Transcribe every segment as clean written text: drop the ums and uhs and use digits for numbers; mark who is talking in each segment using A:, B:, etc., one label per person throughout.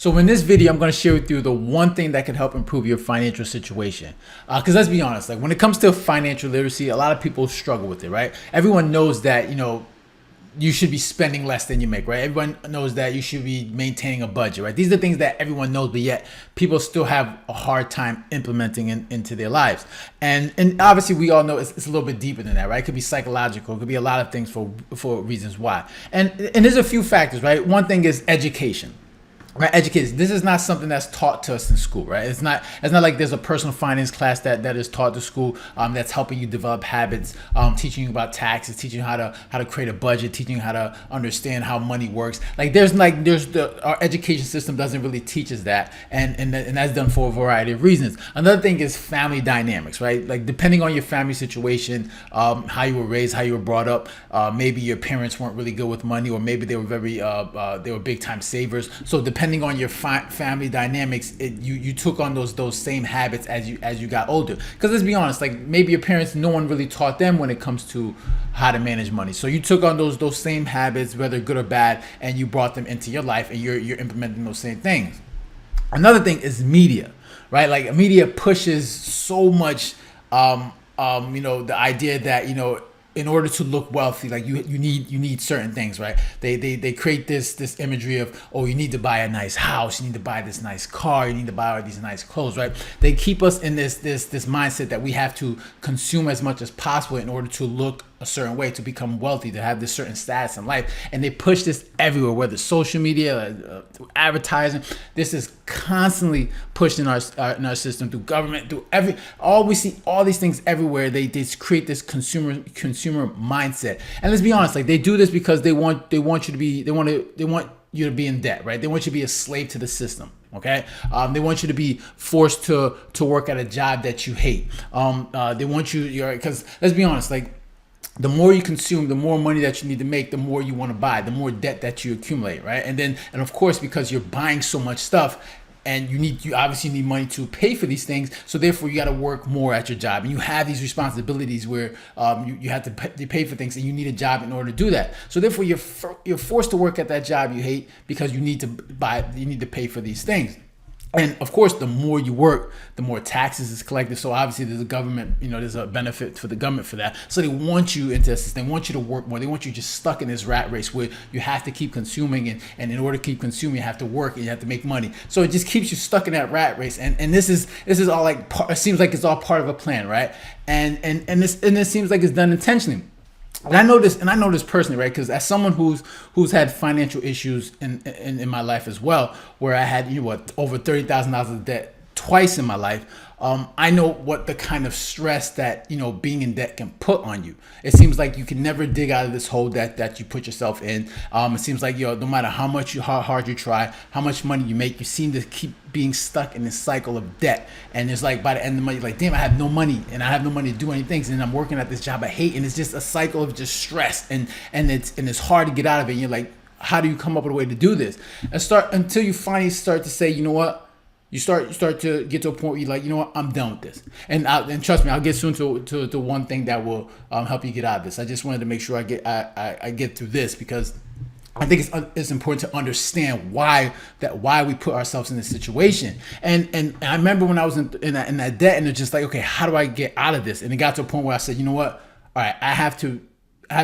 A: So in this video, I'm going to share with you the one thing that can help improve your financial situation. Because let's be honest, like when it comes to financial literacy, a lot of people struggle with it, right? Everyone knows that, you should be spending less than you make, right? Everyone knows that you should be maintaining a budget, right? These are things that everyone knows, but yet people still have a hard time implementing into their lives. And obviously we all know it's a little bit deeper than that, right? It could be psychological. It could be a lot of things for reasons why. And there's a few factors, right? One thing is education. Right, education. This is not something that's taught to us in school, right? It's not like there's a personal finance class that is taught to school that's helping you develop habits, teaching you about taxes, teaching you how to create a budget, teaching you how to understand how money works. Our education system doesn't really teach us that, and that's done for a variety of reasons. Another thing is family dynamics, right? Like depending on your family situation, how you were raised, how you were brought up, maybe your parents weren't really good with money, or maybe they were they were big time savers. So depending on your family dynamics, you took on those same habits as you got older. Because let's be honest, like maybe your parents, no one really taught them when it comes to how to manage money. So you took on those same habits, whether good or bad, and you brought them into your life, and you're implementing those same things. Another thing is media, right? Like media pushes so much, the idea that in order to look wealthy, like you need certain things, right? They create this imagery of, oh, you need to buy a nice house, you need to buy this nice car, you need to buy all these nice clothes, right? They keep us in this mindset that we have to consume as much as possible in order to look a certain way, to become wealthy, to have this certain status in life. And they push this everywhere, whether social media, through advertising. This is constantly pushed in our system, through government, we see all these things everywhere. They create this consumer mindset. And let's be honest, like they do this because they want you to be in debt, right? They want you to be a slave to the system. Okay, they want you to be forced to work at a job that you hate. They want because let's be honest, like the more you consume, the more money that you need to make, the more you want to buy, the more debt that you accumulate, right? And of course, because you're buying so much stuff, and you obviously need money to pay for these things, so therefore you got to work more at your job, and you have these responsibilities where you have to pay for things, and you need a job in order to do that. So therefore you're forced to work at that job you hate because you need to pay for these things. And of course, the more you work, the more taxes is collected. So obviously there's a government, there's a benefit for the government for that. So they want you into this. They want you to work more. They want you just stuck in this rat race where you have to keep consuming, and in order to keep consuming, you have to work and you have to make money. So it just keeps you stuck in that rat race. And this is all like, it seems like it's all part of a plan, right? And this seems like it's done intentionally. And I know this personally, right? Because as someone who's had financial issues in my life as well, where I had over $30,000 of debt twice in my life, I know what the kind of stress that being in debt can put on you. It seems like you can never dig out of this hole that you put yourself in. It seems like no matter how hard you try, how much money you make, you seem to keep being stuck in this cycle of debt. And it's like by the end of the month, you're like, damn, I have no money, and I have no money to do anything, and I'm working at this job I hate, and it's just a cycle of just stress, and it's hard to get out of it. And you're like, how do you come up with a way to do this? Until you finally start to say, you know what? You start to get to a point where you're like, you know what, I'm done with this. And trust me, I'll get soon to one thing that will help you get out of this. I just wanted to make sure I get through this, because I think it's important to understand why we put ourselves in this situation. And I remember when I was in that debt, and it's just like, okay, how do I get out of this? And it got to a point where I said, you know what, all right, I have to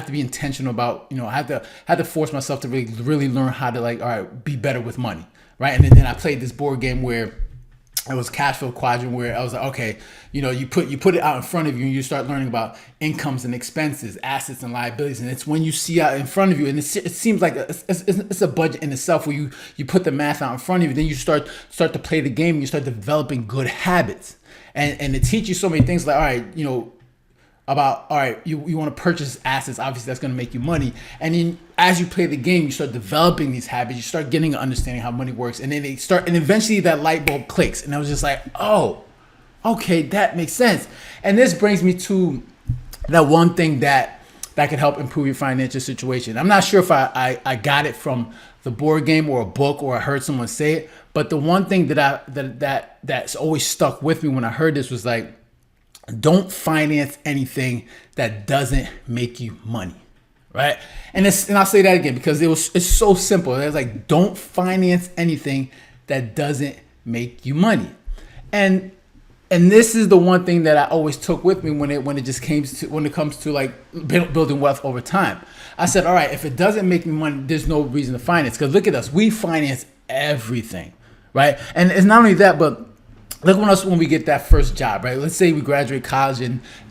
A: be intentional about, I have to force myself to really learn how to, like, all right, be better with money. Right. And then I played this board game where it was cash flow quadrant, where I was like, okay, you put it out in front of you, and you start learning about incomes and expenses, assets and liabilities. And it's when you see out in front of you, and it seems like it's a budget in itself, where you put the math out in front of you, then you start to play the game, and you start developing good habits. And it teaches you so many things, like, all right, about, all right, you want to purchase assets, obviously that's going to make you money. And then as you play the game, you start developing these habits, you start getting an understanding how money works, and then and eventually that light bulb clicks. And I was just like, oh, okay, that makes sense. And this brings me to that one thing that can help improve your financial situation. I'm not sure if I got it from the board game or a book, or I heard someone say it, but the one thing that's always stuck with me when I heard this was like, don't finance anything that doesn't make you money, right? And I'll say that again, because it's so simple. It's like, don't finance anything that doesn't make you money. And this is the one thing that I always took with me when it comes to like building wealth over time. I said, all right, if it doesn't make me money, there's no reason to finance. Because look at us, we finance everything, right? And it's not only that, but look at us when we get that first job, right? Let's say we graduate college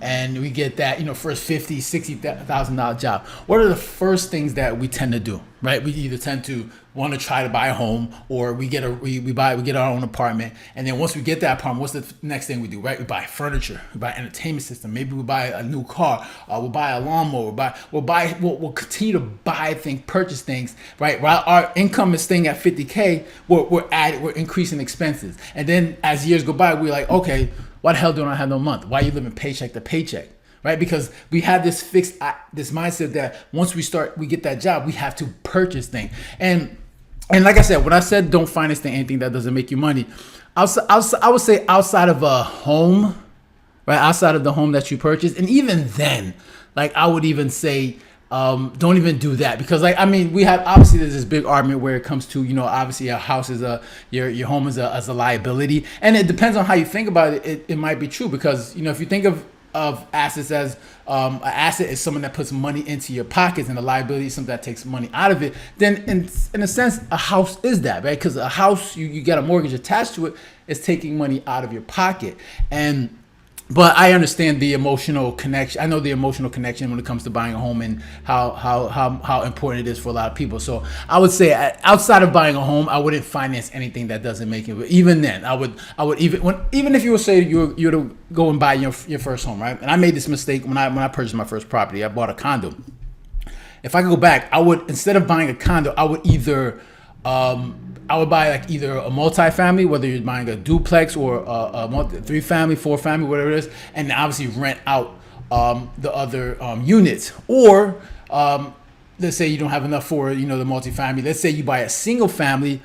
A: and we get that, first $50,000, $60,000 job. What are the first things that we tend to do, right? We either tend to want to try to buy a home, or we get our own apartment. And then once we get that apartment, what's the next thing we do, right? We buy furniture, we buy entertainment system. Maybe we buy a new car, we'll buy a lawnmower, we'll continue to purchase things, right? While our income is staying at 50K, we're increasing expenses. And then as years go by, we're like, okay, why the hell don't I have no month? Why are you living paycheck to paycheck? Right? Because we have this this mindset that once we get that job, we have to purchase things. And like I said, when I said don't finance anything that doesn't make you money, I would say outside of a home, right? Outside of the home that you purchase. And even then, like I would even say, don't even do that, because we have, obviously there's this big argument where it comes to, obviously a house is your home is a liability. And it depends on how you think about it. It might be true, because, if you think of assets as an asset is someone that puts money into your pockets, and a liability is something that takes money out of it, then in a sense a house is that, right? Because a house, you got a mortgage attached to it, is taking money out of your pocket. But I understand the emotional connection. I know the emotional connection when it comes to buying a home, and how important it is for a lot of people. So I would say outside of buying a home, I wouldn't finance anything that doesn't make it. But even then, I would even if you would say you're to go and buy your first home, right? And I made this mistake when I purchased my first property. I bought a condo. If I could go back, I would, instead of buying a condo, I would buy like either a multi-family, whether you're buying a duplex or a 3-family, 4-family, whatever it is, and obviously rent out the other units. Or let's say you don't have enough for the multi-family. Let's say you buy a single family,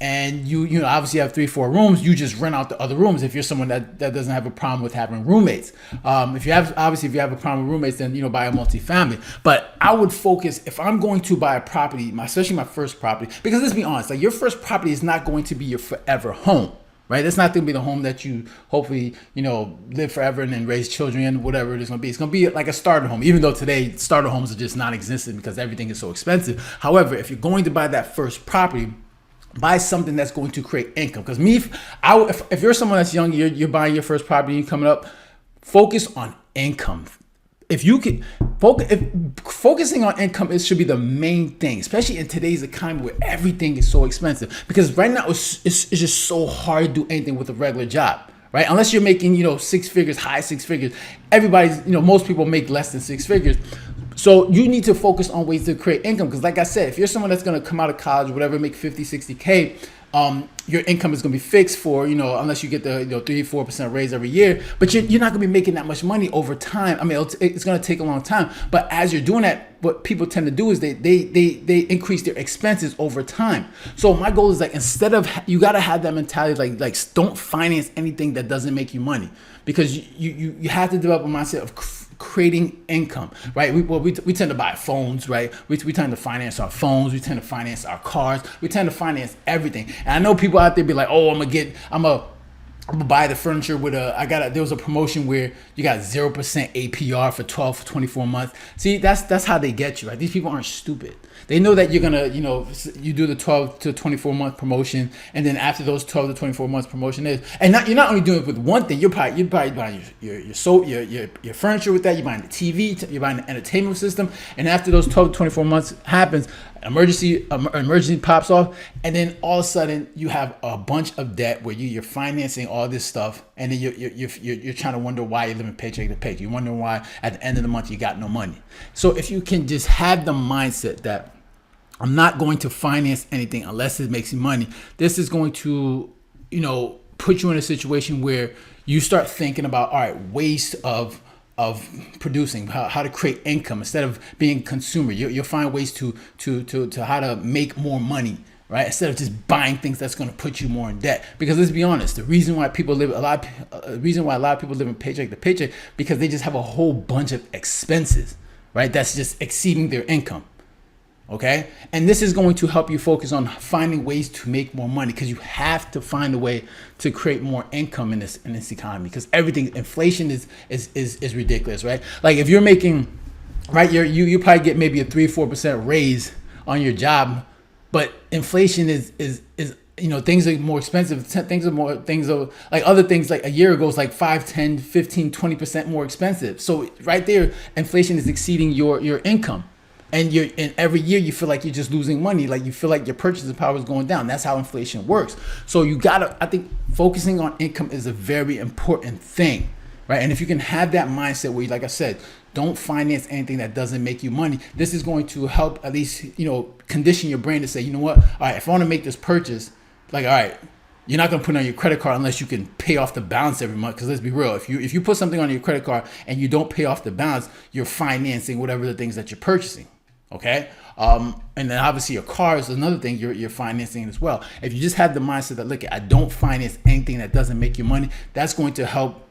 A: and you obviously have 3-4 rooms. You just rent out the other rooms if you're someone that doesn't have a problem with having roommates. If you have a problem with roommates, then buy a multi-family. But I would focus, if I'm going to buy a property, especially my first property, because let's be honest, like your first property is not going to be your forever home, right? That's not going to be the home that you hopefully live forever and then raise children in, whatever it is going to be. It's going to be like a starter home, even though today starter homes are just non-existent because everything is so expensive. However, if you're going to buy that first property, buy something that's going to create income. Because if you're someone that's young, you're buying your first property, you're coming up, focus on income. If you can focusing on income, it should be the main thing, especially in today's economy where everything is so expensive. Because right now it's just so hard to do anything with a regular job, right? Unless you're making 6 figures, high 6 figures. Everybody's most people make less than 6 figures. So you need to focus on ways to create income. Because like I said, if you're someone that's going to come out of college, whatever, make 50, 60K, your income is going to be fixed for, unless you get the 3-4% raise every year. But you're not going to be making that much money over time. I mean, it's going to take a long time. But as you're doing that, what people tend to do is they increase their expenses over time. So my goal is, like, instead of, you got to have that mentality, like don't finance anything that doesn't make you money. Because you have to develop a mindset of creating income, right? We tend to buy phones, right? We tend to finance our phones. We tend to finance our cars. We tend to finance everything. And I know people out there be like, oh, I'm gonna buy the furniture with there was a promotion where you got 0% APR for 12 to 24 months. See, that's how they get you, right? These people aren't stupid. They know that you're gonna, you do the 12 to 24 month promotion, and then after those 12 to 24 months promotion is, and you're not only doing it with one thing. You're probably buying your furniture with that. You're buying the TV, you're buying the entertainment system, and after those 12 to 24 months happens, emergency pops off, and then all of a sudden you have a bunch of debt where you're financing all this stuff, and then you're trying to wonder why you're living paycheck to paycheck. You're wondering why at the end of the month you got no money. So if you can just have the mindset that I'm not going to finance anything unless it makes me money, this is going to, put you in a situation where you start thinking about, all right, ways of producing, how to create income instead of being a consumer. You'll find ways to how to make more money, right? Instead of just buying things that's going to put you more in debt. Because let's be honest, the reason why a lot of people live in paycheck to paycheck, because they just have a whole bunch of expenses, right? That's just exceeding their income. Okay, and this is going to help you focus on finding ways to make more money, because you have to find a way to create more income in this economy, because everything, inflation is ridiculous, right? Like if you're making, right, you probably get maybe a 3-4% raise on your job, but inflation is things are more expensive. Things are like other things, like a year ago was like 5, 10, 15, 20% more expensive. So right there, inflation is exceeding your income. And every year you feel like you're just losing money, like you feel like your purchasing power is going down. That's how inflation works. So I think focusing on income is a very important thing, right? And if you can have that mindset where, like I said, don't finance anything that doesn't make you money, this is going to help at least, condition your brain to say, you know what, all right, if I want to make this purchase, like, all right, you're not going to put it on your credit card unless you can pay off the balance every month. Because let's be real, if you put something on your credit card and you don't pay off the balance, you're financing whatever the things that you're purchasing. Okay. And then obviously your car is another thing you're financing as well. If you just have the mindset that, look, I don't finance anything that doesn't make you money, that's going to help,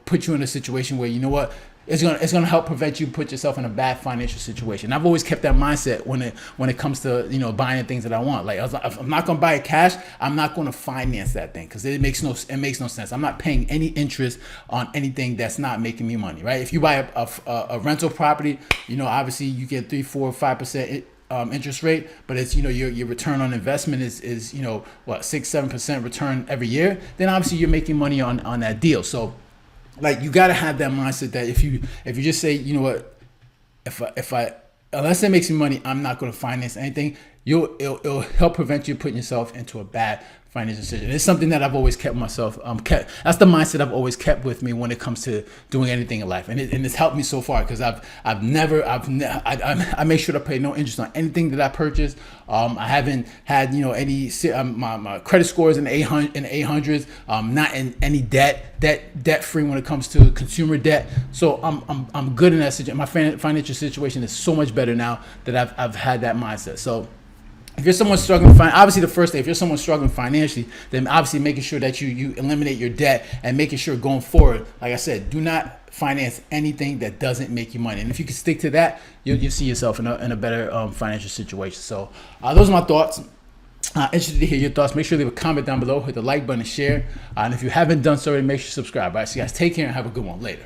A: put you in a situation where, you know what, it's gonna help prevent you put yourself in a bad financial situation. I've always kept that mindset when it comes to buying things that I want. Like if I'm not gonna buy it cash, I'm not gonna finance that thing, because it makes no sense. I'm not paying any interest on anything that's not making me money, right? If you buy a rental property, obviously you get 3, 4, 5% interest rate, but it's your return on investment is 6-7% return every year. Then obviously you're making money on that deal. So, like, you got to have that mindset that if you just say, you know what, if I unless it makes me money, I'm not going to finance anything, it'll help prevent you putting yourself into a bad financial decision. It's something that I've always kept myself that's the mindset I've always kept with me when it comes to doing anything in life, and it's helped me so far, because I make sure to pay no interest on anything that I purchase. I haven't had any my credit score is in 800s, not in any debt free when it comes to consumer debt. So I'm good in that situation. My financial situation is so much better now that I've had that mindset. So if you're someone struggling, obviously the first thing, if you're someone struggling financially, then obviously making sure that you eliminate your debt, and making sure going forward, like I said, do not finance anything that doesn't make you money. And if you can stick to that, you'll see yourself in a better financial situation. So those are my thoughts. Interested to hear your thoughts. Make sure to leave a comment down below, hit the like button, and share. And if you haven't done so already, make sure to subscribe. All right, so you guys take care and have a good one. Later.